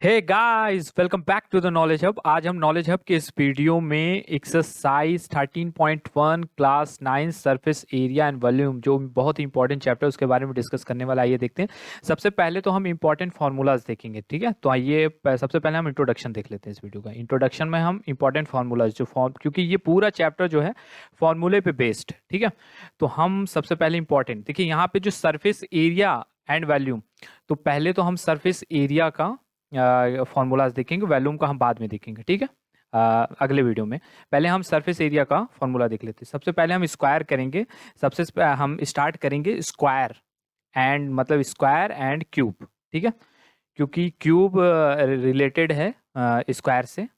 Hey guys, welcome back to the knowledge hub. आज हम knowledge hub के इस वीडियो में exercise 13.1 class 9 surface area and volume, जो बहुत ही इंपॉर्टेंट चैप्टर है, उसके बारे में डिस्कस करने वाला। आइए देखते हैं। सबसे पहले तो हम इंपॉर्टेंट फार्मूलाज देखेंगे, ठीक है। तो आइए सबसे पहले हम इंट्रोडक्शन देख लेते हैं। इस वीडियो का इंट्रोडक्शन में हम इंपॉर्टेंट फार्मूलाज जो फॉर्म, क्योंकि ये पूरा चैप्टर जो है फॉर्मूले पे बेस्ड, ठीक है। तो हम सबसे पहले इंपॉर्टेंट देखिए, यहाँ पे जो सरफेस एरिया एंड वॉल्यूम, तो पहले तो हम सरफेस एरिया का फॉर्मूलाज देखेंगे, वॉल्यूम का हम बाद में देखेंगे, ठीक है। अगले वीडियो में पहले हम सरफेस एरिया का फॉर्मूला देख लेते हैं। सबसे पहले हम स्क्वायर करेंगे। हम स्टार्ट करेंगे स्क्वायर एंड, मतलब स्क्वायर एंड क्यूब, ठीक है। क्योंकि क्यूब रिलेटेड है स्क्वायर से।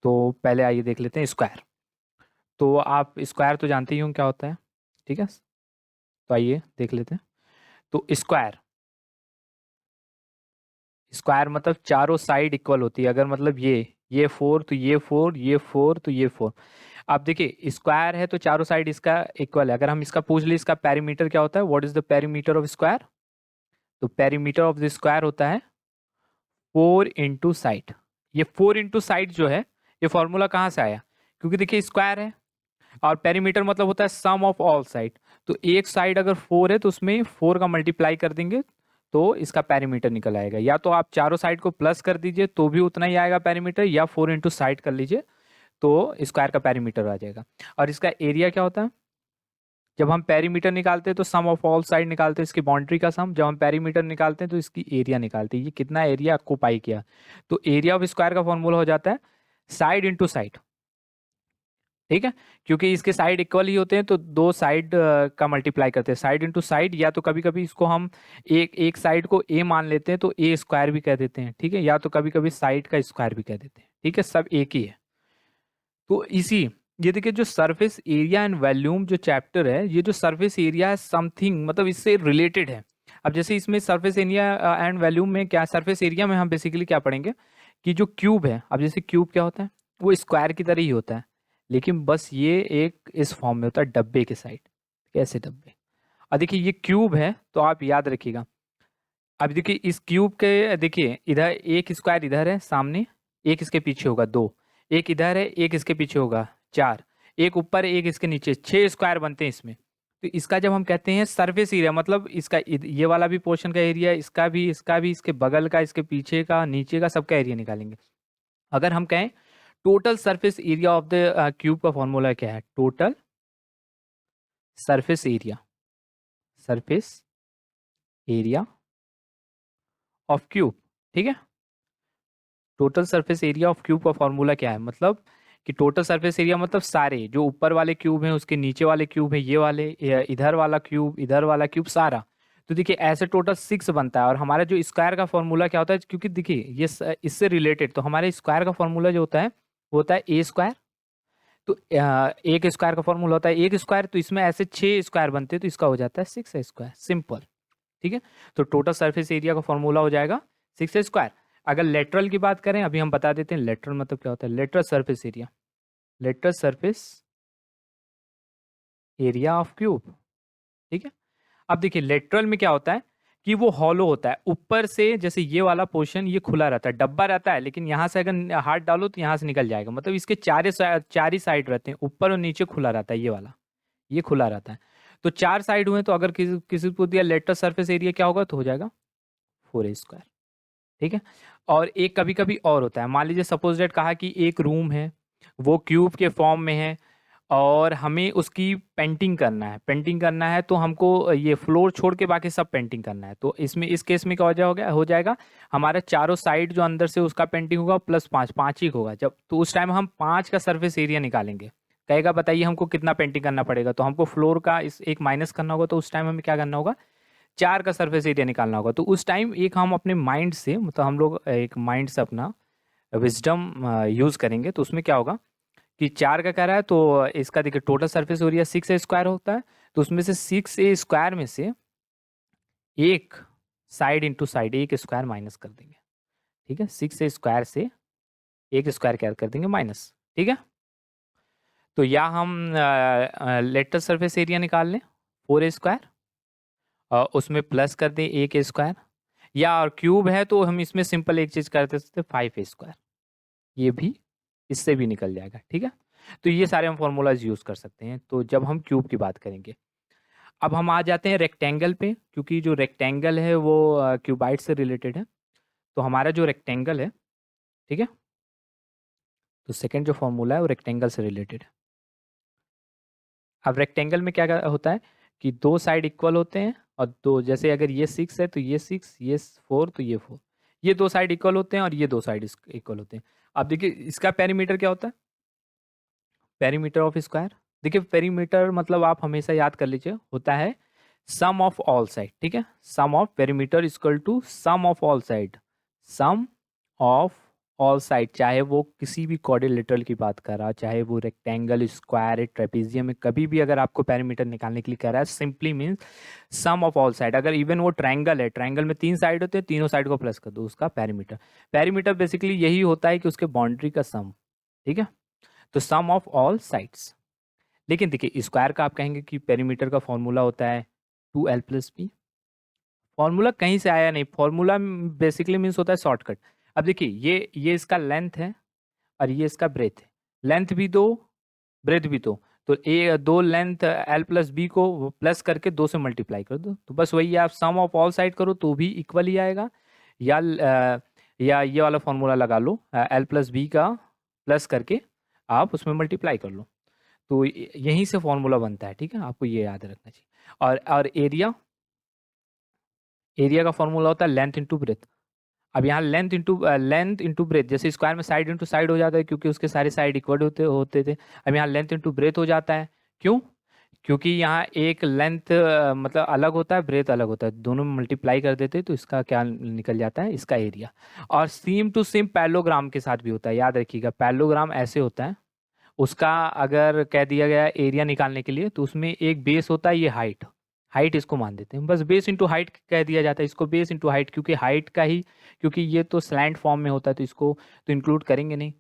तो पहले आइए देख लेते हैं स्क्वायर। तो आप स्क्वायर तो जानते ही हो क्या होता है, ठीक है। तो आइए देख लेते हैं। तो स्क्वायर, स्क्वायर मतलब चारों साइड इक्वल होती है। अगर मतलब ये फोर तो ये फोर, ये फोर तो ये फोर। अब देखिए स्क्वायर है तो चारों साइड इसका इक्वल है। अगर हम इसका पूछ ले इसका पेरीमीटर क्या होता है, what is the perimeter of square. तो पेरीमीटर ऑफ द स्क्वायर होता है 4 इंटू साइड। ये 4 इंटू साइड जो है, ये फॉर्मूला कहाँ से आया, क्योंकि देखिए स्क्वायर है और पेरीमीटर मतलब होता है सम ऑफ ऑल साइड। तो एक साइड अगर 4 है तो उसमें 4 का मल्टीप्लाई कर देंगे तो इसका पेरीमीटर निकल आएगा। या तो आप चारों साइड को प्लस कर दीजिए तो भी उतना ही आएगा पेरीमीटर, या 4 इंटू साइड कर लीजिए तो स्क्वायर का पेरीमीटर आ जाएगा। और इसका एरिया क्या होता है, जब हम पेरीमीटर निकालते हैं तो सम ऑफ ऑल साइड निकालते हैं, इसकी बाउंड्री का सम। जब हम पेरीमीटर निकालते हैं तो इसकी एरिया निकालते हैं, ये कितना एरिया ऑक्यूपाई किया। तो एरिया ऑफ स्क्वायर का फॉर्मूला हो जाता है साइड इंटू साइड, ठीक है। क्योंकि इसके साइड इक्वल ही होते हैं तो दो साइड का मल्टीप्लाई करते हैं, साइड इंटू साइड। या तो कभी कभी इसको हम एक एक साइड को ए मान लेते हैं तो ए स्क्वायर भी कह देते हैं, ठीक है। या तो कभी कभी साइड का स्क्वायर भी कह देते हैं, ठीक है। सब एक ही है। तो इसी, ये देखिए जो सरफेस एरिया एंड वॉल्यूम जो चैप्टर है, ये जो सरफेस एरिया है समथिंग, मतलब इससे रिलेटेड है। अब जैसे इसमें सरफेस एरिया एंड वॉल्यूम में क्या, सरफेस एरिया में हम बेसिकली क्या पढ़ेंगे कि जो क्यूब है, अब जैसे क्यूब क्या होता है, वो स्क्वायर की तरह ही होता है, लेकिन बस ये एक इस फॉर्म में होता है डब्बे के साइड। कैसे डब्बे। अब देखिए ये क्यूब है तो आप याद रखिएगा। अब देखिए इस क्यूब के, देखिए इधर एक स्क्वायर इधर है सामने, एक इसके पीछे होगा दो, एक इधर है एक इसके पीछे होगा चार, एक ऊपर एक इसके नीचे, 6 स्क्वायर बनते हैं इसमें। तो इसका जब हम कहते हैं सरफेस एरिया, मतलब इसका ये वाला भी पोर्शन का एरिया, इसका भी, इसके बगल का, इसके पीछे का, नीचे का, सबका एरिया निकालेंगे। अगर हम कहें total surface area of the cube का फॉर्मूला क्या है, total surface area, surface area of cube, ठीक है। Total surface area of cube का फॉर्मूला क्या है, मतलब कि टोटल सरफेस एरिया मतलब सारे जो ऊपर वाले क्यूब हैं, उसके नीचे वाले क्यूब हैं, ये वाले, इधर वाला क्यूब, इधर वाला क्यूब, सारा। तो देखिए ऐसे टोटल 6 बनता है। और हमारा जो स्क्वायर का फॉर्मूला क्या होता है, क्योंकि देखिए ये इससे रिलेटेड, तो हमारे स्क्वायर का फॉर्मूला जो होता है वो होता है ए स्क्वायर। तो एक स्क्वायर का फॉर्मूला होता है एक स्क्वायर, तो इसमें ऐसे 6 स्क्वायर बनते हैं तो इसका हो जाता है 6 स्क्वायर, सिंपल, ठीक है। तो टोटल सरफेस एरिया का फॉर्मूला हो जाएगा 6 स्क्वायर। अगर लेटरल की बात करें, अभी हम बता देते हैं लेटरल मतलब क्या होता है। Lateral surface area, lateral surface area of cube, ठीक है। अब देखिए लेटरल में क्या होता है कि वो हॉलो होता है ऊपर से, जैसे ये वाला पोर्शन ये खुला रहता है, डब्बा रहता है, लेकिन यहाँ से अगर हाथ डालो तो यहाँ से निकल जाएगा। मतलब इसके चार ही साइड रहते हैं, ऊपर और नीचे खुला रहता है, ये वाला ये खुला रहता है। तो 4 साइड हुए तो अगर किसी किसी को दिया लेटरल सरफेस एरिया क्या होगा, तो हो जाएगा 4 स्क्वायर, ठीक है। और एक कभी कभी और होता है, मान लीजिए सपोज डेट कहा कि एक रूम है, वो क्यूब के फॉर्म में है और हमें उसकी पेंटिंग करना है, पेंटिंग करना है तो हमको ये फ्लोर छोड़ के बाकी सब पेंटिंग करना है। तो इसमें इस केस में क्या हो जाएगा, हमारे चारों साइड जो अंदर से उसका पेंटिंग होगा प्लस 5, 5 ही होगा जब, तो उस टाइम हम 5 का सरफेस एरिया निकालेंगे। कहेगा बताइए हमको कितना पेंटिंग करना पड़ेगा, तो हमको फ्लोर का इस एक माइनस करना होगा, तो उस टाइम हमें क्या करना होगा, 4 का सरफेस एरिया निकालना होगा। तो उस टाइम एक हम अपने माइंड से, मतलब हम लोग एक माइंड से अपना विजडम यूज करेंगे। तो उसमें क्या होगा कि 4 का कह रहा है तो इसका देखिए टोटल सरफेस एरिया 6 स्क्वायर होता है। तो उसमें से 6 स्क्वायर में से एक साइड इंटू साइड एक स्क्वायर माइनस कर देंगे, ठीक है। 6 स्क्वायर से एक स्क्वायर क्या कर देंगे, माइनस, ठीक है। तो या हम लेटर सरफेस एरिया निकाल लें 4 स्क्वायर, उसमें प्लस कर दें एक स्क्वायर, या और क्यूब है तो हम इसमें सिंपल एक चीज करते सकते 5a², ये भी इससे भी निकल जाएगा, ठीक है। तो ये सारे हम फॉर्मूलाज यूज कर सकते हैं तो जब हम क्यूब की बात करेंगे। अब हम आ जाते हैं रेक्टेंगल पे, क्योंकि जो रेक्टेंगल है वो क्यूबाइड से रिलेटेड है। तो हमारा जो रेक्टेंगल है, ठीक है, तो सेकंड जो फॉर्मूला है वो रेक्टेंगल से रिलेटेड है। अब रेक्टेंगल में क्या होता है कि दो साइड इक्वल होते हैं, और दो, जैसे अगर ये 6 है तो ये 6, ये 4 तो ये 4, ये दो साइड इक्वल होते हैं और ये दो साइड इक्वल होते हैं। अब देखिए इसका पेरीमीटर क्या होता है, पेरीमीटर ऑफ स्क्वायर। देखिए पेरीमीटर मतलब आप हमेशा याद कर लीजिए होता है सम ऑफ ऑल साइड, ठीक है। Sum of perimeter equal to sum of all side, sum of all side, चाहे वो किसी भी क्वाड्रिलेटरल की बात कर रहा, चाहे वो रेक्टेंगल, स्क्वायर, ट्रेपेजियम में कभी भी अगर आपको पेरीमीटर निकालने के लिए कह रहा है, simply means sum of all side. अगर इवन वो ट्रायंगल है, ट्रायंगल में 3 साइड होते हैं, तीनों साइड को प्लस कर दो, उसका पेरीमीटर। पेरीमीटर बेसिकली यही होता है कि उसके बाउंड्री का सम, ठीक है, तो सम ऑफ ऑल साइड्स। लेकिन देखिए स्क्वायर का आप कहेंगे कि पेरीमीटर का फॉर्मूला होता है 2l+b। फॉर्मूला कहीं से आया नहीं, फॉर्मूला बेसिकली मीन्स होता है शॉर्टकट। अब देखिए ये इसका लेंथ है और ये इसका ब्रेथ है, लेंथ भी दो, ब्रेथ भी दो, तो ए दो लेंथ l+b को प्लस करके 2 से मल्टीप्लाई कर दो, तो बस वही है, आप सम ऑफ ऑल साइड करो तो भी इक्वल ही आएगा, या ये वाला फॉर्मूला लगा लो l+b का प्लस करके आप उसमें मल्टीप्लाई कर लो, तो यहीं से फॉर्मूला बनता है, ठीक है, आपको ये याद रखना चाहिए। और एरिया, एरिया का फॉर्मूला होता है लेंथ इंटू ब्रेथ। अब यहाँ लेंथ इंटू ब्रेथ, जैसे स्क्वायर में साइड इंटू साइड हो जाता है क्योंकि उसके सारे साइड इक्वल होते होते थे, अब यहाँ लेंथ इंटू ब्रेथ हो जाता है। क्यों? क्योंकि यहाँ एक लेंथ मतलब अलग होता है, ब्रेथ अलग होता है, दोनों में मल्टीप्लाई कर देते हैं तो इसका क्या निकल जाता है, इसका एरिया। और सेम टू सेम पैरेललोग्राम के साथ भी होता है, याद रखिएगा पैरेललोग्राम ऐसे होता है, उसका अगर कह दिया गया एरिया निकालने के लिए तो उसमें एक बेस होता है, ये हाइट, हाइट इसको मान देते हैं, बस बेस इंटू हाइट कह दिया जाता है, इसको बेस इंटू हाइट, क्योंकि हाइट का ही, क्योंकि ये तो स्लैंट फॉर्म में होता है तो इसको तो इंक्लूड करेंगे नहीं।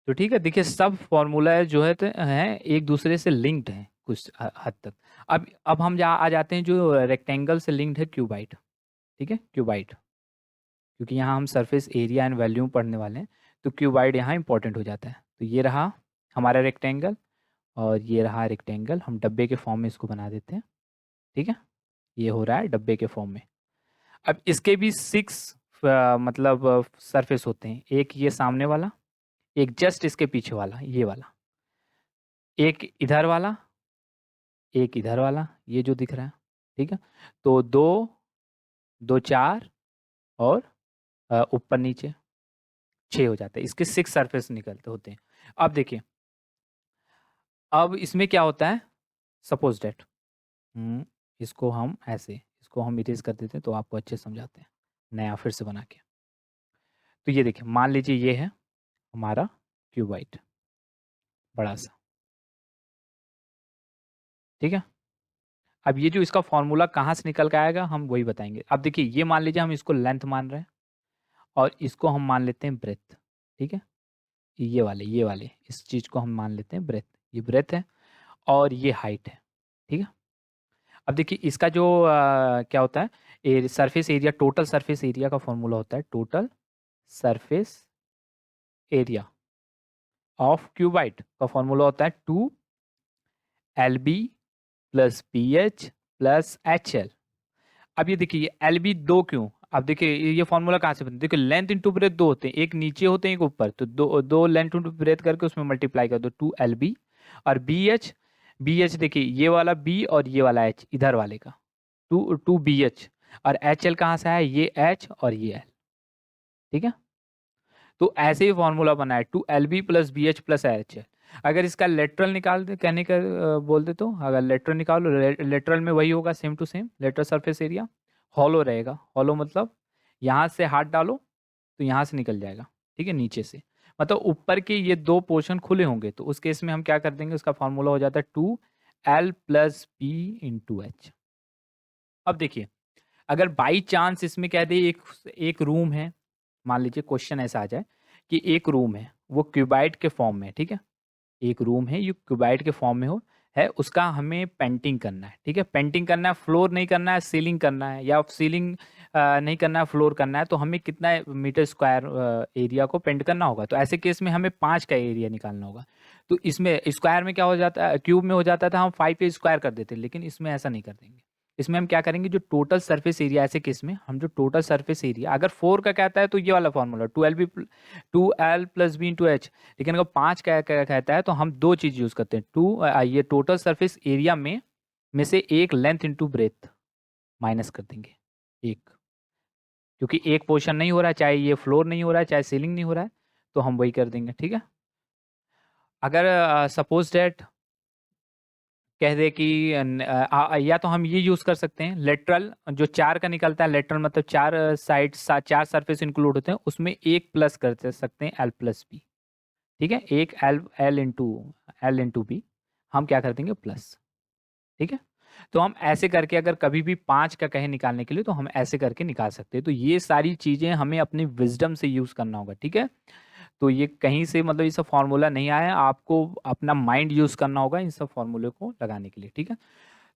तो ठीक है, देखिए सब फॉर्मूला जो है हैं एक दूसरे से लिंक्ड हैं कुछ हद तक। अब हम आ जाते हैं जो रेक्टेंगल से लिंक्ड है क्यूबाइड, ठीक है, क्यूबाइड, क्योंकि यहाँ हम सरफेस एरिया एंड वॉल्यूम पढ़ने वाले हैं तो क्यूबाइड यहाँ इंपॉर्टेंट हो जाता है। तो ये रहा हमारा रेक्टेंगल और ये रहा रेक्टेंगल, हम डब्बे के फॉर्म में इसको बना देते हैं, ठीक है, ये हो रहा है डब्बे के फॉर्म में। अब इसके भी 6 मतलब सरफेस होते हैं, एक ये सामने वाला, एक जस्ट इसके पीछे वाला ये वाला, एक इधर वाला, एक इधर वाला, ये जो दिख रहा है, ठीक है। तो दो, दो 4 और ऊपर नीचे 6 हो जाते हैं, इसके 6 सरफेस निकलते होते हैं। अब देखिए अब इसमें क्या होता है, सपोज डेट इसको हम ऐसे, इसको हम इरेज कर देते हैं तो आपको अच्छे समझाते हैं नया फिर से बना के। तो ये देखिए मान लीजिए ये है हमारा क्यूबाइड बड़ा सा, ठीक है। अब ये जो इसका फॉर्मूला कहाँ से निकल के आएगा हम वही बताएंगे। अब देखिए ये मान लीजिए हम इसको लेंथ मान रहे हैं और इसको हम मान लेते हैं ब्रेथ, ठीक है, ये वाले इस चीज़ को हम मान लेते हैं ब्रेथ, ये ब्रेथ है और ये हाइट है, ठीक है। अब देखिए इसका जो क्या होता है, surface area, total surface area का फॉर्मूला होता है total surface area of cuboid का फॉर्मूला होता है 2lb + ph + hL। अब ये देखिए LB 2 क्यों, अब देखिए ये फॉर्मूला कहाँ से बनता है, देखिए लेंथ इंटू ब्रेथ 2 होते हैं, एक नीचे होते हैं एक ऊपर, तो दो लेंथ इंटू ब्रेथ करके उसमें मल्टीप्लाई कर दो 2lb। और BH देखिए ये वाला B और ये वाला H इधर वाले का 2BH, और HL कहाँ से आया, ये H और ये L, ठीक है। तो ऐसे ही फॉर्मूला बना है 2lb + BH + HL। अगर इसका लेटरल निकाल दे कहने का बोल दे, तो अगर लेटरल निकालो, लेटरल में वही होगा same to same, lateral surface area hollow रहेगा, हॉलो मतलब यहाँ से हाथ डालो तो यहाँ से निकल जाएगा, ठीक है, नीचे से, मतलब ऊपर के ये दो पोर्शन खुले होंगे, तो उस केस में हम क्या कर देंगे, उसका फॉर्मूला हो जाता है 2l + p × h। अब देखिए अगर बाई चांस इसमें कह दे एक रूम है, मान लीजिए क्वेश्चन ऐसा आ जाए कि एक रूम है वो क्यूबाइड के फॉर्म में, ठीक है, एक रूम है ये क्यूबाइड के फॉर्म में हो, है उसका हमें पेंटिंग करना है, ठीक है। पेंटिंग करना है, फ्लोर नहीं करना है, सीलिंग करना है, या सीलिंग नहीं करना है, फ्लोर करना है, तो हमें कितना मीटर स्क्वायर एरिया को पेंट करना होगा। तो ऐसे केस में हमें 5 का एरिया निकालना होगा। तो इसमें स्क्वायर में क्या हो जाता है, क्यूब में हो जाता था हम 5 पे स्क्वायर कर देते, लेकिन इसमें ऐसा नहीं कर देंगे। इसमें हम क्या करेंगे, जो टोटल सरफेस एरिया, ऐसे केस में हम जो टोटल सरफेस एरिया, अगर 4 का कहता है तो ये वाला formula 2L plus B into H. लेकिन अगर 5 का कहता है तो हम दो चीज़ यूज़ करते हैं, ये टोटल सरफेस एरिया में से एक लेंथ इंटू ब्रेथ माइनस कर देंगे एक, क्योंकि एक पोर्शन नहीं हो रहा है, चाहे ये फ्लोर नहीं हो रहा है, चाहे सीलिंग नहीं हो रहा है, तो हम वही कर देंगे, ठीक है। अगर सपोज डेट कह दे कि या तो हम ये यूज कर सकते हैं, लेटरल जो 4 का निकलता है, लेटरल मतलब 4 साइड 4 सरफेस इंक्लूड होते हैं, उसमें एक प्लस कर सकते हैं L प्लस बी, ठीक है। एक L इंटू बी हम क्या कर देंगे, प्लस, ठीक है। तो हम ऐसे करके, अगर कभी भी 5 का कहे निकालने के लिए, तो हम ऐसे करके निकाल सकते हैं। तो ये सारी चीज़ें हमें अपनी विजडम से यूज़ करना होगा, ठीक है। तो ये कहीं से मतलब ये सब फार्मूला नहीं आया, आपको अपना माइंड यूज़ करना होगा इन सब फार्मूले को लगाने के लिए, ठीक है।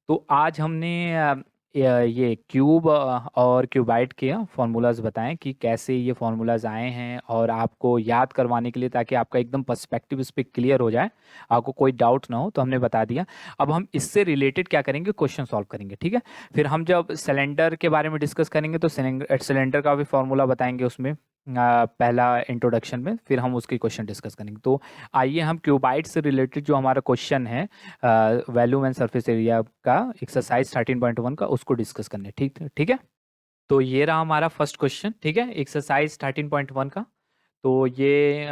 तो आज हमने ये क्यूब और क्यूबाइट के फार्मूलाज बताएं कि कैसे ये फार्मूलाज आए हैं, और आपको याद करवाने के लिए, ताकि आपका एकदम पर्सपेक्टिव इस पर क्लियर हो जाए, आपको कोई डाउट ना हो, तो हमने बता दिया। अब हम इससे रिलेटेड क्या करेंगे, क्वेश्चन सॉल्व करेंगे, ठीक है। फिर हम जब सिलेंडर के बारे में डिस्कस करेंगे तो सिलेंडर का भी फार्मूला बताएंगे उसमें, पहला इंट्रोडक्शन में, फिर हम उसकी क्वेश्चन डिस्कस करेंगे। तो आइए हम क्यूबाइट से रिलेटेड जो हमारा क्वेश्चन है, वॉल्यूम एंड सरफेस एरिया का, एक्सरसाइज 13.1 का, उसको डिस्कस करने, ठीक ठीक है। तो ये रहा हमारा फर्स्ट क्वेश्चन, ठीक है, एक्सरसाइज 13.1 का। तो ये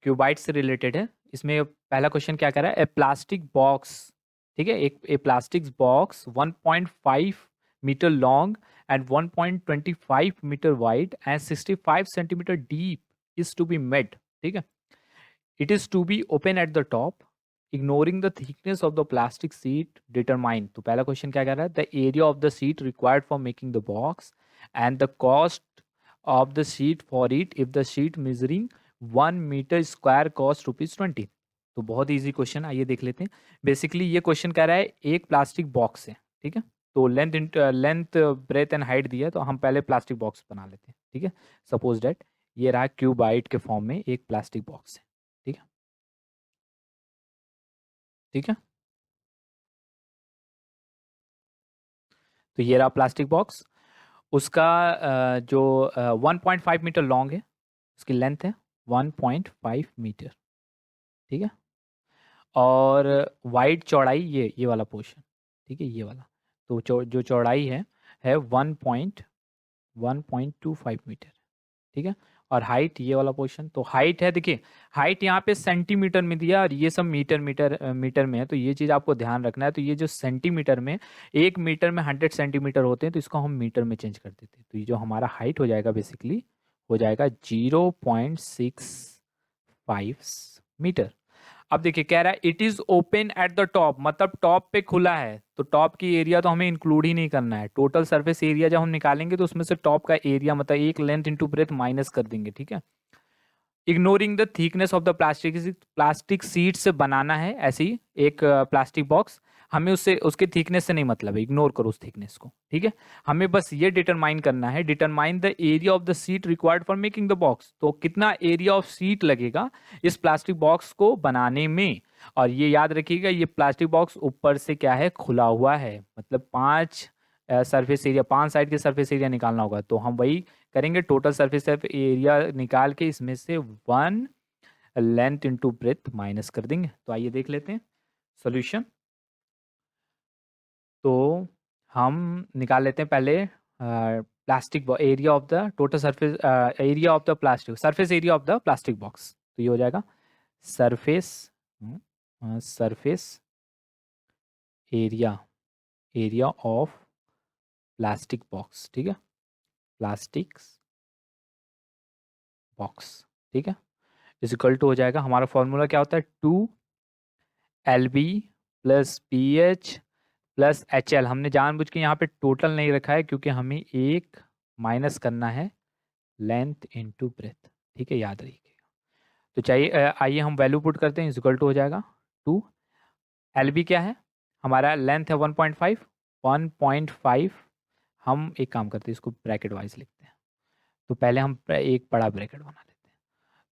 क्यूबाइट से रिलेटेड है। इसमें पहला क्वेश्चन क्या कर रहा है, ए प्लास्टिक बॉक्स, ठीक है, एक a plastic box 1.5 metre long and 1.25 metre wide and 65 centimetre deep is to be made, ठीक है। It is to be open at the top, ignoring the thickness of the plastic sheet. Determine. तो पहला question क्या कह रहा है, the area of the sheet required for making the box and the cost of the sheet for it if the sheet measuring 1 meter square cost ₹20। तो बहुत easy question, आइए देख लेते हैं। बेसिकली ये क्वेश्चन कह रहा है, एक प्लास्टिक बॉक्स है, ठीक है। तो लेंथ ब्रेथ एंड हाइट दिया है, तो हम पहले प्लास्टिक बॉक्स बना लेते हैं, ठीक है। सपोज डेट ये रहा क्यूबाइट के फॉर्म में एक प्लास्टिक बॉक्स है, ठीक है, ठीक है। तो ये रहा प्लास्टिक बॉक्स, उसका जो 1.5 मीटर लॉन्ग है, उसकी लेंथ है 1.5 मीटर, ठीक है। और वाइड चौड़ाई ये वाला पोर्शन, ठीक है, ये वाला। तो जो चौड़ाई है 1.25 मीटर, ठीक है। और हाइट ये वाला पोर्शन, तो हाइट है, देखिए हाइट यहाँ पे सेंटीमीटर में दिया, और ये सब मीटर में है, तो ये चीज़ आपको ध्यान रखना है। तो ये जो सेंटीमीटर में, 1 मीटर में 100 सेंटीमीटर होते हैं, तो इसको हम मीटर में चेंज कर देते हैं। तो ये जो हमारा हाइट हो जाएगा, बेसिकली हो जाएगा 0.65 मीटर। अब देखिए कह रहा है it is open at the top, मतलब टॉप पे खुला है, तो टॉप की एरिया तो हमें इंक्लूड ही नहीं करना है। टोटल सरफेस एरिया जब हम निकालेंगे, तो उसमें से टॉप का एरिया मतलब एक लेंथ इंटू ब्रेथ माइनस कर देंगे, ठीक है। Ignoring the thickness of the plastic sheet से बनाना है ऐसी एक प्लास्टिक बॉक्स, हमें उससे उसके थिकनेस से नहीं मतलब है, इग्नोर करो उस थिकनेस को, ठीक है। हमें बस ये डिटरमाइन करना है, determine the area of the seat required for making the box, तो कितना एरिया ऑफ सीट लगेगा इस प्लास्टिक बॉक्स को बनाने में। और ये याद रखिएगा, ये प्लास्टिक बॉक्स ऊपर से क्या है, खुला हुआ है, मतलब 5 सरफेस एरिया, 5 साइड के सरफेस एरिया निकालना होगा। तो हम वही करेंगे, टोटल सरफेस एरिया निकाल के इसमें से 1 लेंथ इंटू ब्रेथ माइनस कर देंगे। तो आइए देख लेते हैं सॉल्यूशन। तो हम निकाल लेते हैं पहले plastic area of the total surface area of the plastic surface area of the plastic box. तो ये हो जाएगा surface surface area area of plastic box, ठीक है, प्लास्टिक बॉक्स, ठीक है, इज इक्वल टू हो जाएगा, हमारा फॉर्मूला क्या होता है, 2LB plus PH plus HL। हमने जानबूझ के यहाँ पे टोटल नहीं रखा है, क्योंकि हमें एक माइनस करना है लेंथ इनटू ब्रेथ, ठीक है, याद रखिएगा। तो चाहिए आइए हम वैल्यू पुट करते हैं, इज इक्वल टू हो जाएगा 2 एल बी क्या है, हमारा लेंथ है 1.5, 1.5 हम एक काम करते हैं, इसको ब्रैकेट वाइज लिखते हैं। तो पहले हम एक बड़ा ब्रैकेट बना लेते हैं,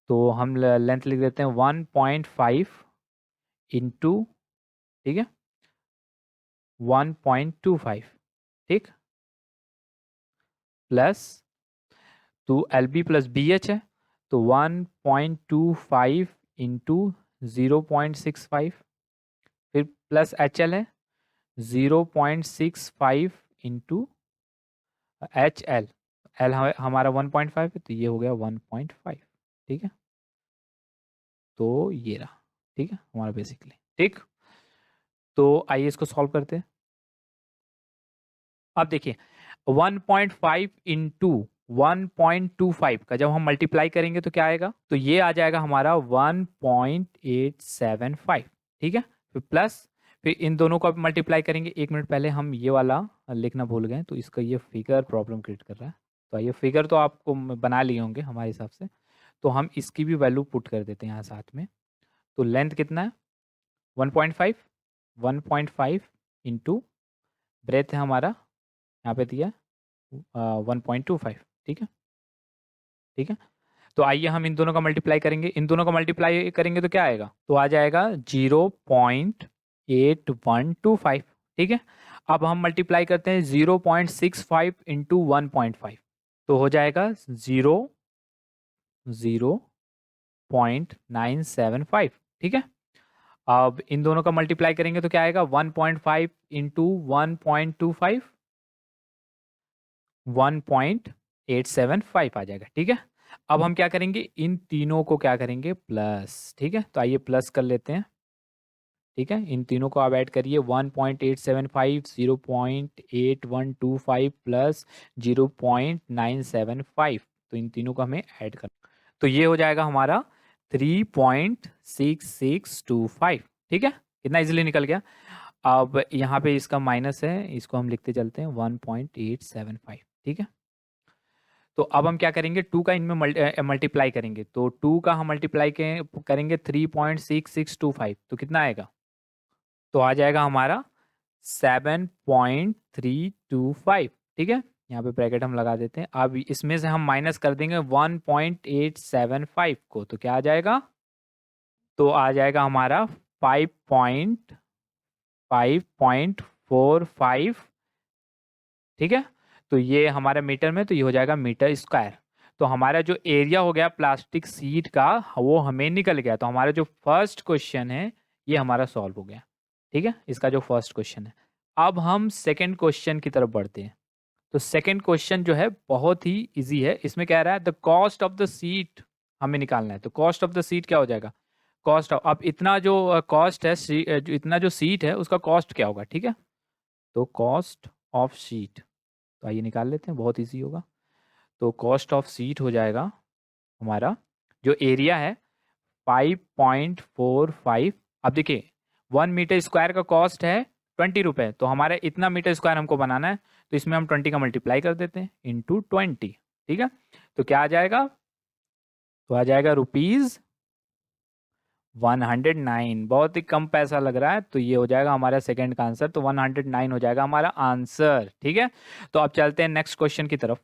तो हम लेंथ लिख देते हैं 1.5 इंटू, ठीक है, 1.25, ठीक, प्लस तो L B plus B H है, तो 1.25 इंटू 0.65, फिर प्लस एच एल है 0.65 इंटू एच एल, एल हमारा 1.5 है, तो ये हो गया 1.5, ठीक है, तो ये रहा, ठीक है हमारा बेसिकली, ठीक। तो आइए इसको सॉल्व करते हैं। अब देखिए 1.5 इंटू 1.25 का जब हम मल्टीप्लाई करेंगे तो क्या आएगा, तो ये आ जाएगा हमारा 1.875, ठीक है, फिर प्लस, फिर इन दोनों को अब मल्टीप्लाई करेंगे। एक मिनट पहले हम ये वाला लिखना भूल गए, तो इसका ये फिगर प्रॉब्लम क्रिएट कर रहा है। तो ये फिगर तो आपको बना लिए होंगे हमारे हिसाब से, तो हम इसकी भी वैल्यू पुट कर देते हैं यहाँ साथ में। तो लेंथ कितना है 1.5, 1.5 इंटू ब्रेथ है हमारा यहाँ पे दिया 1.25, ठीक है, ठीक है। तो आइए हम इन दोनों का मल्टीप्लाई करेंगे, इन दोनों का मल्टीप्लाई करेंगे तो क्या आएगा, तो आ जाएगा 0.8125, ठीक है। अब हम मल्टीप्लाई करते हैं 0.65 इंटू 1.5, तो हो जाएगा 0.975, ठीक है। अब इन दोनों का मल्टीप्लाई करेंगे तो क्या आएगा 1.5 इंटू 1.25, 1.875 आ जाएगा, ठीक है। अब हम क्या करेंगे, इन तीनों को क्या करेंगे प्लस, ठीक है, तो आइए प्लस कर लेते हैं, ठीक है। इन तीनों को आप ऐड करिए 1.875, 0.8125 प्लस 0.975, तो इन तीनों को हमें ऐड करना, तो ये हो जाएगा हमारा 3.6625, ठीक है, कितना इजीली निकल गया। अब यहाँ पे इसका माइनस है, इसको हम लिखते चलते हैं 1.875, ठीक है। तो अब हम क्या करेंगे, 2 का इनमें मल्टीप्लाई करेंगे, तो 2 का हम मल्टीप्लाई करेंगे 3.6625, तो कितना आएगा, तो आ जाएगा हमारा 7.325, ठीक है। यहाँ पे ब्रैकेट हम लगा देते हैं। अब इसमें से हम माइनस कर देंगे 1.875 को, तो क्या आ जाएगा, तो आ जाएगा हमारा 5.45, ठीक है। तो ये हमारा मीटर में, तो ये हो जाएगा मीटर स्क्वायर। तो हमारा जो एरिया हो गया प्लास्टिक सीट का वो हमें निकल गया। तो हमारा जो फर्स्ट क्वेश्चन है ये हमारा सॉल्व हो गया, ठीक है, इसका जो फर्स्ट क्वेश्चन है। अब हम सेकंड क्वेश्चन की तरफ बढ़ते हैं। तो सेकंड क्वेश्चन जो है बहुत ही इजी है। इसमें कह रहा है the cost of the seat हमें निकालना है। तो कॉस्ट ऑफ द सीट क्या हो जाएगा, कॉस्ट ऑफ, अब इतना जो कॉस्ट है जो इतना जो सीट है उसका कॉस्ट क्या होगा, ठीक है। तो कॉस्ट ऑफ सीट, तो आइए निकाल लेते हैं, बहुत इजी होगा। तो कॉस्ट ऑफ सीट हो जाएगा हमारा, जो एरिया है 5.45। अब देखिए 1 मीटर स्क्वायर का कॉस्ट है 20 रुपये, तो हमारा इतना मीटर स्क्वायर हमको बनाना है, तो इसमें हम 20 का मल्टीप्लाई कर देते हैं इंटू 20, ठीक है। तो क्या आ जाएगा, तो आ जाएगा रुपीज़ 109। बहुत ही कम पैसा लग रहा है, तो ये हो जाएगा हमारा सेकंड का आंसर, तो 109 हो जाएगा हमारा आंसर, ठीक है। तो अब चलते हैं नेक्स्ट क्वेश्चन की तरफ।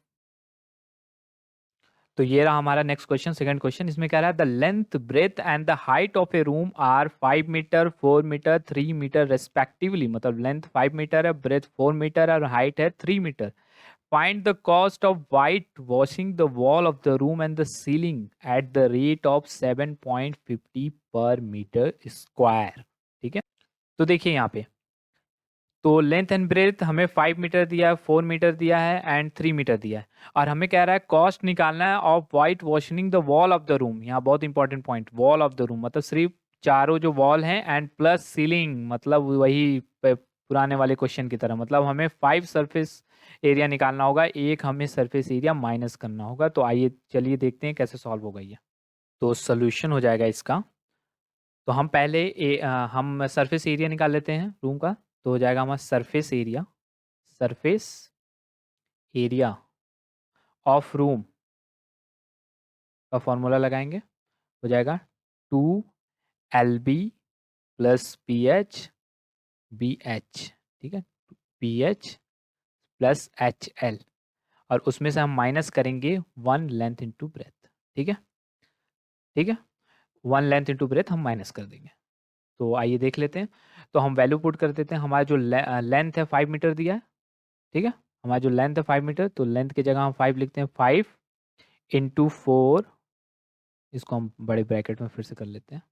तो ये रहा हमारा नेक्स्ट क्वेश्चन, सेकंड क्वेश्चन। इसमें कह रहा है the length breadth and the height of a room are 5 metre 4 metre 3 metre respectively. मतलब लेंथ 5 मीटर है, ब्रेथ 4 मीटर है और हाइट है 3 metre. Find the cost of white washing the wall of the room and the ceiling at the rate of 7.50 per metre square, ठीक है। तो देखिए यहाँ पे, तो लेंथ एंड ब्रेथ हमें 5 मीटर दिया है, 4 मीटर दिया है एंड 3 मीटर दिया है, और हमें कह रहा है कॉस्ट निकालना है of white washing the wall of the room. यहाँ बहुत important point, wall of the room मतलब सिर्फ चारों जो वॉल हैं, एंड प्लस सीलिंग, मतलब वही पुराने वाले क्वेश्चन की तरह, मतलब हमें 5 सरफेस एरिया निकालना होगा, एक हमें सरफेस एरिया माइनस करना होगा। तो आइए चलिए देखते हैं कैसे सॉल्व होगा ये। तो सोल्यूशन हो जाएगा इसका, तो हम पहले हम सरफेस एरिया निकाल लेते हैं रूम का। तो हो जाएगा हमारा surface area, surface area of room का फॉर्मूला लगाएंगे, हो जाएगा 2 LB प्लस PH BH, ठीक है, BH प्लस HL, और उसमें से हम माइनस करेंगे 1 लेंथ इंटू ब्रेथ, ठीक है, ठीक है, 1 लेंथ इंटू ब्रेथ हम माइनस कर देंगे। तो आइए देख लेते हैं। तो हम वैल्यू पुट कर देते हैं। हमारा जो लेंथ है 5 मीटर दिया है, ठीक है, हमारा जो लेंथ है 5 मीटर, तो लेंथ की जगह हम 5 लिखते हैं। 5 इंटू 4, इसको हम बड़े ब्रैकेट में फिर से कर लेते हैं,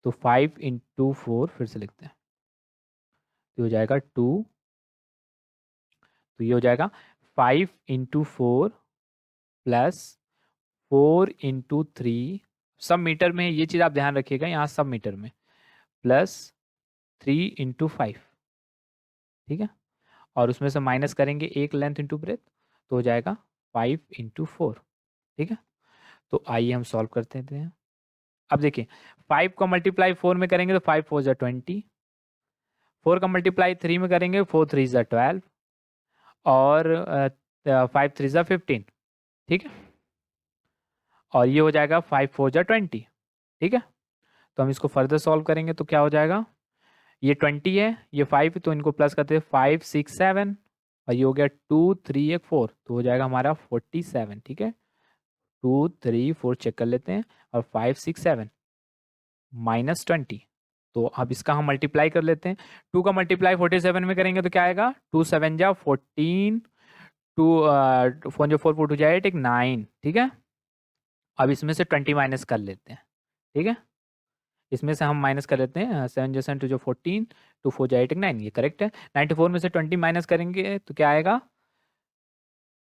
तो 5 इंटू 4 फिर से लिखते हैं, तो हो जाएगा 2, तो ये हो जाएगा 5 इंटू 4 प्लस 4 इंटू 3, सब मीटर में है, ये चीज़ आप ध्यान रखिएगा, यहाँ सब मीटर में, प्लस 3 इंटू 5, ठीक है, और उसमें से माइनस करेंगे एक लेंथ इंटू ब्रेथ, तो हो जाएगा 5 इंटू 4, ठीक है। तो आइए हम सॉल्व करते हैं। अब देखिए 5 को मल्टीप्लाई 4 में करेंगे तो 5 4 20, 4 का मल्टीप्लाई 3 में करेंगे 4 3 12, और 5 3 15, ठीक है, और ये हो जाएगा 5 4 20, ठीक है। तो हम इसको फर्दर सॉल्व करेंगे तो क्या हो जाएगा, ये 20 है, ये 5, तो इनको प्लस करते हैं, 5 6 7, और ये हो गया 2 3 1 4, तो हो जाएगा हमारा 47, ठीक है। 2 3 4 चेक कर लेते हैं, और 5 6 7 माइनस 20, तो अब इसका हम मल्टीप्लाई कर लेते हैं। 2 का मल्टीप्लाई 47 में करेंगे तो क्या आएगा, 2 7 जा 14, 2 4 4 4 जाए 8 9, ठीक है। अब इसमें से 20 माइनस कर लेते हैं, ठीक है, इसमें से हम माइनस कर लेते हैं, 7 जो 2 जो 14, 2 4 जाए 8 9, ये करेक्ट है। 94 में से 20 माइनस करेंगे तो क्या आएगा,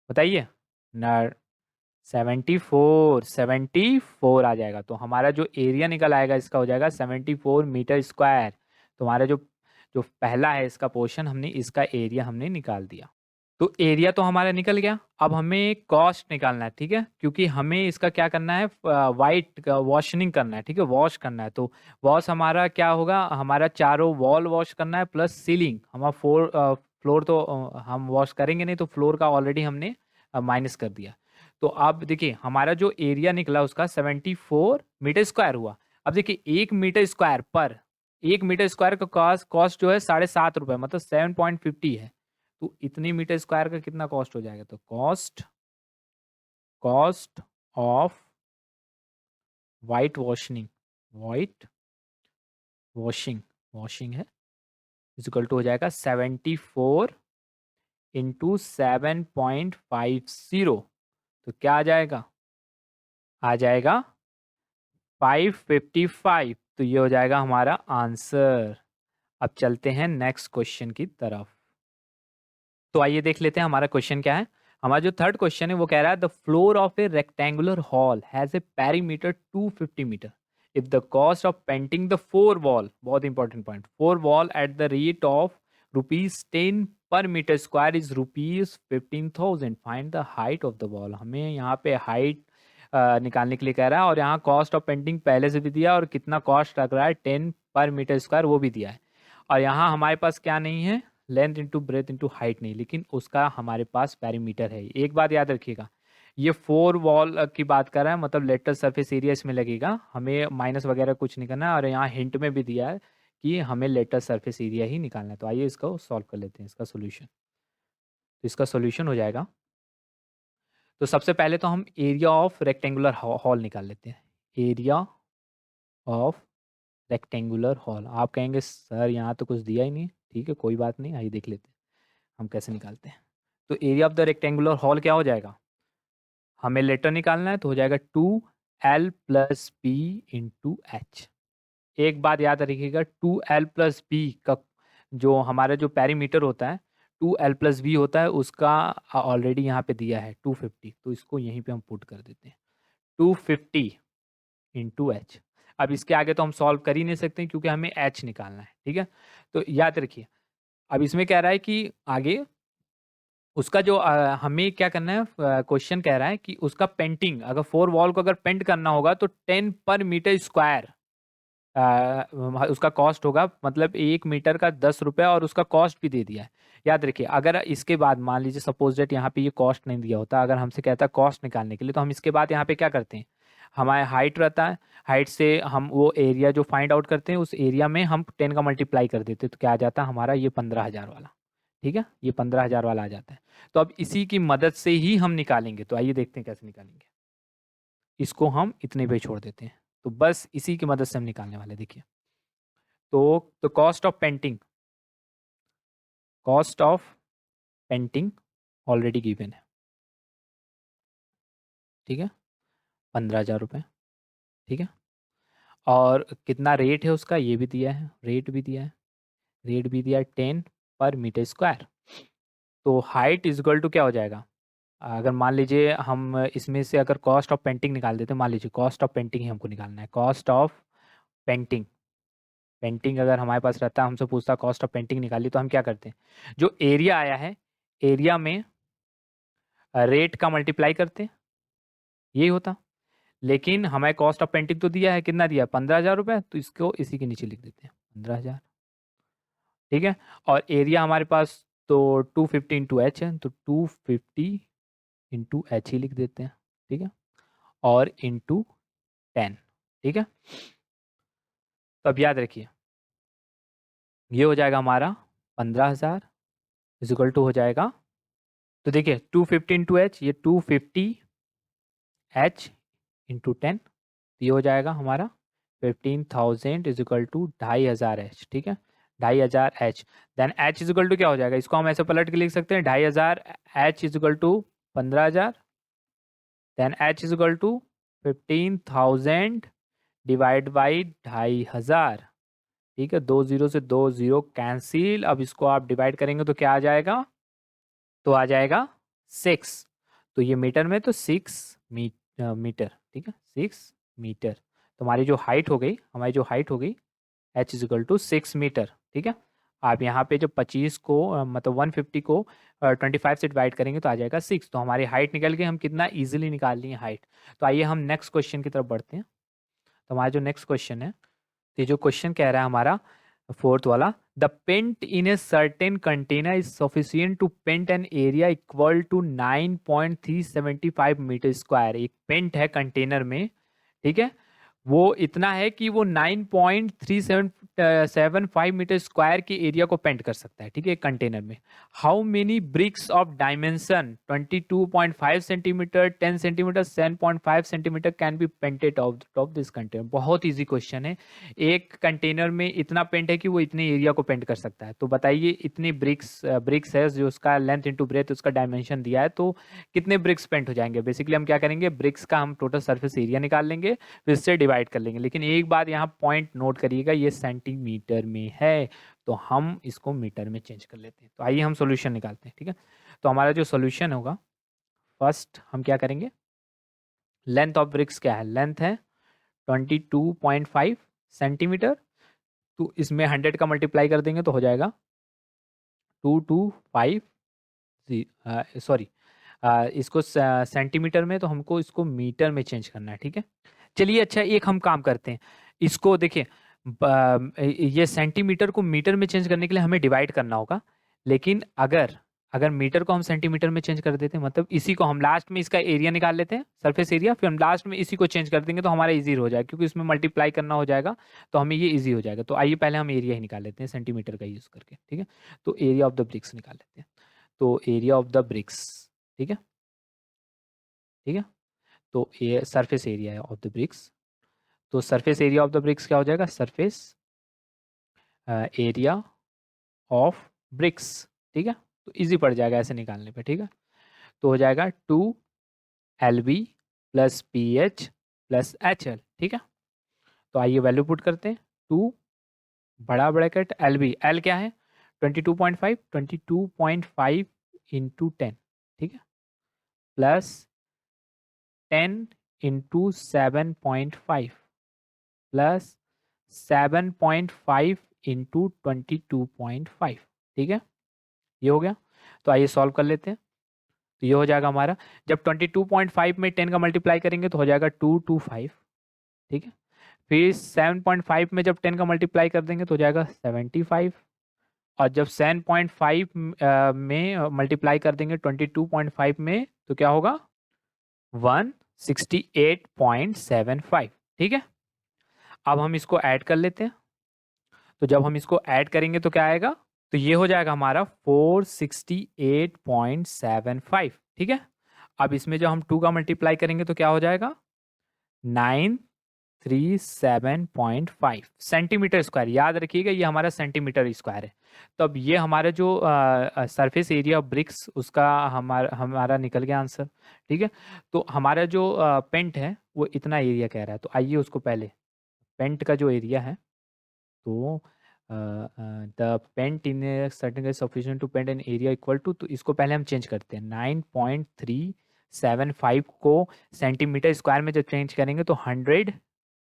बताइए ना, 74 आ जाएगा। तो हमारा जो एरिया निकल आएगा इसका हो जाएगा 74 मीटर स्क्वायर। तो हमारा जो जो पहला है इसका पोर्शन, हमने इसका एरिया हमने निकाल दिया। तो एरिया तो हमारा निकल गया। अब हमें कॉस्ट निकालना है, ठीक है, क्योंकि हमें इसका क्या करना है, वाइट वॉशनिंग करना है, ठीक है, वॉश करना है। तो वॉश हमारा क्या होगा, हमारा चारों वॉल वॉश करना है प्लस सीलिंग, हमारा फ्लोर तो हम वॉश करेंगे नहीं, तो फ्लोर का ऑलरेडी हमने माइनस कर दिया। तो अब देखिए हमारा जो एरिया निकला उसका 74 मीटर स्क्वायर हुआ। अब देखिए 1 मीटर स्क्वायर का कॉस्ट जो है 7.5 रुपये, मतलब 7.50 है। तो इतनी मीटर स्क्वायर का कितना कॉस्ट हो जाएगा, तो कॉस्ट ऑफ वाइट वॉशिंग है, इक्वल टू हो जाएगा 74 इंटू 7.50, तो क्या आ जाएगा, 555। तो ये हो जाएगा हमारा आंसर। अब चलते हैं नेक्स्ट क्वेश्चन की तरफ। तो आइए देख लेते हैं हमारा क्वेश्चन क्या है। हमारा जो थर्ड क्वेश्चन है वो कह रहा है the floor of a rectangular hall has a perimeter 250 metre if the cost of painting the 4 wall, बहुत important point, 4 wall at the rate of ₹10 per metre square is ₹15,000, find the height of the wall. हमें यहाँ पे height निकालने के लिए कह रहा है, और यहाँ कॉस्ट ऑफ पेंटिंग पहले से भी दिया, और कितना कॉस्ट लग रहा है 10 पर मीटर स्क्वायर वो भी दिया है। और यहाँ हमारे पास क्या नहीं है, length into breadth into height नहीं, लेकिन उसका हमारे पास पेरीमीटर है। एक बात याद रखिएगा, ये 4 वॉल की बात कर रहा है, मतलब लेटर सरफेस एरिया इसमें लगेगा, हमें माइनस वगैरह कुछ नहीं करना है। और यहाँ हिंट में भी दिया है कि हमें लेटर सरफेस एरिया ही निकालना है। तो आइए इसको सॉल्व कर लेते हैं, इसका सोल्यूशन। तो इसका सोल्यूशन हो जाएगा, तो सबसे पहले तो हम एरिया ऑफ रेक्टेंगुलर हॉल निकाल लेते हैं। एरिया ऑफ रेक्टेंगुलर हॉल, आप कहेंगे सर यहाँ तो कुछ दिया ही नहीं, ठीक है कोई बात नहीं, आइए देख लेते हैं हम कैसे निकालते हैं। तो area of the rectangular hall क्या हो जाएगा, हमें लेटर निकालना है, तो हो जाएगा 2L plus B into H. एक बात याद रखिएगा, 2L प्लस बी का जो हमारा जो पेरीमीटर होता है 2L प्लस बी होता है, उसका ऑलरेडी यहाँ पे दिया है 250, तो इसको यहीं पे हम पुट कर देते हैं 250 इंटू एच। अब इसके आगे तो हम सॉल्व कर ही नहीं सकते क्योंकि हमें एच निकालना है, ठीक है। तो याद रखिए, अब इसमें कह रहा है कि आगे उसका जो हमें क्या करना है, क्वेश्चन कह रहा है कि उसका पेंटिंग, अगर 4 वॉल को अगर पेंट करना होगा तो 10 पर मीटर स्क्वायर उसका कॉस्ट होगा, मतलब 1 मीटर का 10 रुपये, और उसका कॉस्ट भी दे दिया है। याद रखिए, अगर इसके बाद मान लीजिए सपोज डेट यहाँ पे ये कॉस्ट नहीं दिया होता, अगर हमसे कहता कॉस्ट निकालने के लिए, तो हम इसके बाद यहाँ पे क्या करते हैं, हमारे हाइट रहता है, हाइट से हम वो एरिया जो फाइंड आउट करते हैं उस एरिया में हम 10 का मल्टीप्लाई कर देते हैं, तो क्या आ जाता है हमारा ये 15,000 वाला। ठीक है, ये 15,000 वाला आ जाता है। तो अब इसी की मदद से ही हम निकालेंगे, तो आइए देखते हैं कैसे निकालेंगे। इसको हम इतने पे छोड़ देते हैं, तो बस इसी की मदद से हम निकालने वाले। देखिए, तो cost of painting, cost of painting already given है। ठीक है, 15,000 रुपये। ठीक है, और कितना रेट है उसका ये भी दिया है, रेट भी दिया है, रेट भी दिया है 10 पर मीटर स्क्वायर। तो हाइट इज इक्वल टू क्या हो जाएगा, अगर मान लीजिए हम इसमें से अगर कॉस्ट ऑफ पेंटिंग निकाल देते हैं, मान लीजिए कॉस्ट ऑफ पेंटिंग ही हमको निकालना है, कॉस्ट ऑफ पेंटिंग, पेंटिंग अगर हमारे पास रहता है, हमसे पूछता कॉस्ट ऑफ पेंटिंग निकाली, तो हम क्या करते हैं, जो एरिया आया है एरिया में रेट का मल्टीप्लाई करते हैं, यही होता। लेकिन हमें कॉस्ट ऑफ पेंटिंग तो दिया है, कितना दिया, 15,000 रुपये, तो इसको इसी के नीचे लिख देते हैं 15,000। ठीक है, और एरिया हमारे पास तो 250 इंटू एच है, तो 250 इंटू एच ही लिख देते हैं। ठीक है, और इंटू 10। ठीक है, तो अब याद रखिए ये हो जाएगा हमारा 15,000 इज इक्वल टू हो जाएगा, तो देखिए 250 इंटू एच, ये 250 एच इंटू 10, तो ये हो जाएगा हमारा 15,000 इज इक्वल टू 2,500 एच। ठीक है, 2,500 H. Then H is equal to क्या हो जाएगा, इसको हम ऐसे पलट के लिख सकते हैं 2,500 H is equal to 15,000, then H is equal to 15,000 divide by 2,500। ठीक है, 2 जीरो से 2 जीरो कैंसिल, अब इसको आप डिवाइड करेंगे तो क्या आ जाएगा, तो आ जाएगा 6। तो ये मीटर में तो 6 मीटर। ठीक है, 6 मीटर। तो हमारी जो हाइट हो गई, हमारी जो हाइट हो गई H is equal to 6 metre. ठीक है, आप यहाँ पे जब 25 को मतलब 150 को 25 से डिवाइड करेंगे तो आ जाएगा 6। तो हमारी हाइट निकल गई, हम कितना इजीली निकाल लिए हाइट। तो आइए हम नेक्स्ट क्वेश्चन की तरफ बढ़ते हैं। तो हमारा जो नेक्स्ट क्वेश्चन है, तो ये जो क्वेश्चन कह रहा है हमारा फोर्थ वाला, the paint in a certain container is sufficient to paint an area equal to 9.375 metre square. एक पेंट है कंटेनर में, ठीक है, वो इतना है कि वो 9.375 मीटर स्क्वायर के एरिया को पेंट कर सकता है। ठीक है, कंटेनर में how many bricks of dimension 22.5 centimetre, 10 centimetre, 7.5 centimetre can be painted of this container. बहुत इजी क्वेश्चन है, एक कंटेनर में इतना पेंट है कि वो इतने एरिया को पेंट कर सकता है। तो बताइए इतनी ब्रिक्स है, जो उसका लेंथ इंटू ब्रेथ उसका डायमेंशन दिया है, तो कितने ब्रिक्स पेंट हो जाएंगे। बेसिकली हम क्या करेंगे, ब्रिक्स का हम टोटल सर्फेस एरिया निकाल लेंगे, फिर इससे डिवाइड कर लेंगे। लेकिन एक बात यहाँ पॉइंट नोट करिएगा, ये सेंटीमीटर में है, तो हम इसको मीटर में चेंज कर लेते हैं। तो आइए हम सॉल्यूशन निकालते हैं। ठीक है, तो हमारा जो सॉल्यूशन होगा, फर्स्ट हम क्या करेंगे, लेंथ ऑफ ब्रिक्स क्या है, लेंथ है 22.5 सेंटीमीटर, तो इसमें 100 का मल्टीप्लाई कर देंगे तो हो जाएगा 225, सॉरी इसको सेंटीमीटर में, तो हमको इसको मीटर में चेंज करना है। ठीक है, चलिए अच्छा एक हम काम करते हैं, इसको देखिए ये सेंटीमीटर को मीटर में चेंज करने के लिए हमें डिवाइड करना होगा। लेकिन अगर अगर मीटर को हम सेंटीमीटर में चेंज कर देते हैं, मतलब इसी को हम लास्ट में इसका एरिया निकाल लेते हैं, सरफेस एरिया, फिर हम लास्ट में इसी को चेंज कर देंगे तो हमारा इजी हो जाएगा, क्योंकि इसमें मल्टीप्लाई करना हो जाएगा, तो हमें ये इजी हो जाएगा। तो आइए पहले हम एरिया ही निकाल लेते हैं सेंटीमीटर का यूज़ करके। ठीक है, तो एरिया ऑफ द ब्रिक्स निकाल लेते हैं। तो एरिया ऑफ द ब्रिक्स, ठीक है, ठीक है, तो ये सरफेस एरिया है ऑफ द ब्रिक्स। तो surface area of the bricks क्या हो जाएगा, सरफेस एरिया ऑफ ब्रिक्स। ठीक है, तो इजी पड़ जाएगा ऐसे निकालने पे। ठीक है, तो हो जाएगा 2 LB plus PH plus HL। ठीक है, तो आइए वैल्यू पुट करते हैं। 2 बड़ा ब्रैकेट LB, L क्या है 22.5, 22.5 इंटू 10। ठीक है, प्लस 10 इंटू 7.5 प्लस 7.5 इंटू 22.5। ठीक है, ये हो गया। तो आइए सॉल्व कर लेते हैं। तो ये हो जाएगा हमारा, जब 22.5 में 10 का मल्टीप्लाई करेंगे तो हो जाएगा 225। ठीक है, फिर 7.5 में जब 10 का मल्टीप्लाई कर देंगे तो हो जाएगा 75, और जब 7.5 में मल्टीप्लाई कर देंगे 22.5 में तो क्या होगा 1 68.75, ठीक है। अब हम इसको ऐड कर लेते हैं, तो जब हम इसको ऐड करेंगे तो क्या आएगा, तो ये हो जाएगा हमारा 468.75, ठीक है। अब इसमें जब हम 2 का मल्टीप्लाई करेंगे तो क्या हो जाएगा, 937.5 सेंटीमीटर स्क्वायर। याद रखिएगा ये हमारा सेंटीमीटर स्क्वायर है। तो अब ये हमारा जो सरफेस एरिया ब्रिक्स उसका हमारा निकल गया आंसर, ठीक है। तो हमारा जो पेंट है वो इतना एरिया कह रहा है, तो आइए उसको पहले पेंट का जो एरिया है, तो the paint in certain sufficient to paint an area equal to, तो इसको पहले हम चेंज करते हैं। 9.375 को सेंटीमीटर स्क्वायर में जब चेंज करेंगे तो 100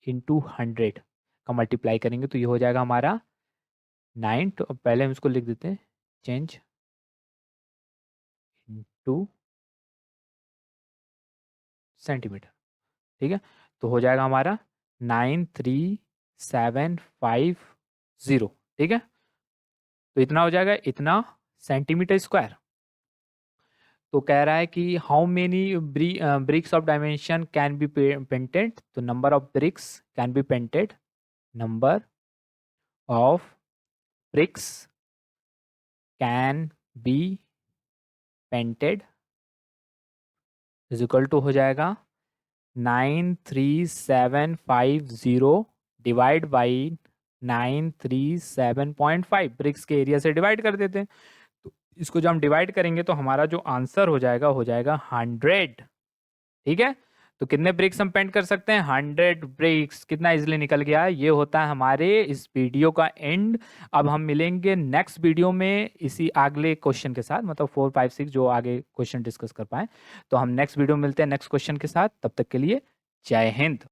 इंटू 100 का मल्टीप्लाई करेंगे तो ये हो जाएगा हमारा 9, तो पहले हम इसको लिख देते हैं, चेंज इंटू सेंटीमीटर, ठीक है। तो हो जाएगा हमारा 93750, ठीक है। तो इतना हो जाएगा, इतना सेंटीमीटर स्क्वायर। तो कह रहा है कि how many bricks of dimension can be painted, तो number of bricks can be painted, number of bricks can be painted is equal to हो जाएगा 93750 डिवाइड बाई 937.5, ब्रिक्स के एरिया से डिवाइड कर देते हैं। तो इसको जब हम डिवाइड करेंगे तो हमारा जो आंसर हो जाएगा 100, ठीक है। तो कितने ब्रिक्स हम पेंट कर सकते हैं, 100 ब्रिक्स, कितना इजीली निकल गया। ये होता है हमारे इस वीडियो का एंड। अब हम मिलेंगे नेक्स्ट वीडियो में इसी अगले क्वेश्चन के साथ, मतलब 4, 5, 6 जो आगे क्वेश्चन डिस्कस कर पाए। तो हम नेक्स्ट वीडियो में मिलते हैं नेक्स्ट क्वेश्चन के साथ, तब तक के लिए जय हिंद।